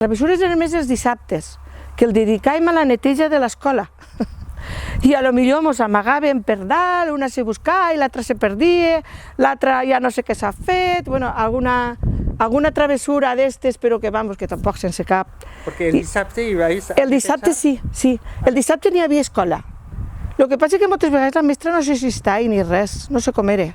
Les travessures eren més els dissabtes, que el dedicàvem a la neteja de l'escola. I a lo millor mos amagàvem per dalt, una se buscava i l'altra se perdia, l'altra ja no sé què s'ha fet, bueno, alguna travessura d'estes, però que vamos, que tampoc sense cap. Porque el dissabte hi vais a... El dissabte sí, el dissabte n'hi havia escola. El que passa és que moltes vegades la mestra no sé si està ni res, no sé com era.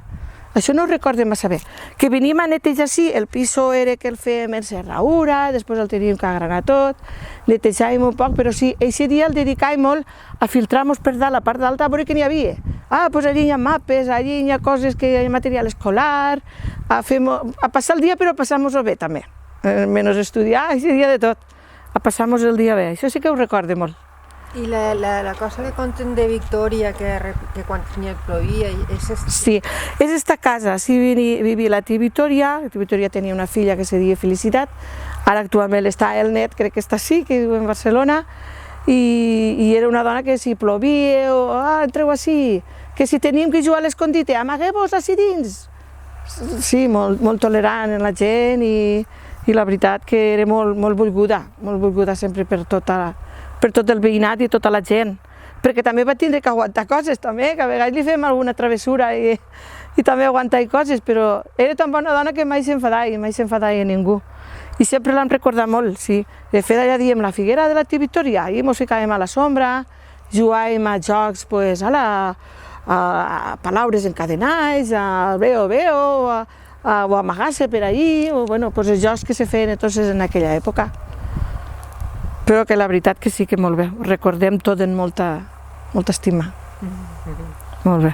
Això no ho recordo massa bé. Que venim a netejar, sí, el piso era que el fèiem en serraura, després el teníem que agranar tot, netejàvem un poc, però sí, aquest dia el dedicàvem molt a filtrar-nos per dalt, la part d'alta, a veure què n'hi havia. Doncs allí hi ha mapes, allí hi ha coses, que hi ha material escolar, a passar el dia, però a passar-nos-ho bé també. Menys estudiar, aquest dia de tot, a passar-nos el dia bé, això sí que ho recordo molt. I la cosa que conten de Victòria, que quan plovia, és... Sí, és esta casa, sí vivia la tia Victòria tenia una filla que se deia Felicitat, ara actualment està el net, crec que està així, que viu en Barcelona, i era una dona que si plovia, entreu així, que si teníem que jugar a l'escondite, amagueu-vos així dins. Sí, molt tolerant en la gent i la veritat que era molt volguda sempre per tot el veïnat i tota la gent, perquè també va tindre que aguantar coses, també, que a vegades li fem alguna travessura i també aguantar coses, però era tan bona dona que mai s'enfadava a ningú. I sempre l'hem recordat molt, sí. De fet, allà diem la figuera de la tia Victòria, allà mos ficàvem a la sombra, jugàvem a jocs, a palabres encadenats, a veo, o amagar-se per allí, o els jocs que se feien en aquella època. Però que la veritat que sí que molt bé, ho recordem tot amb molta estima. Molt bé.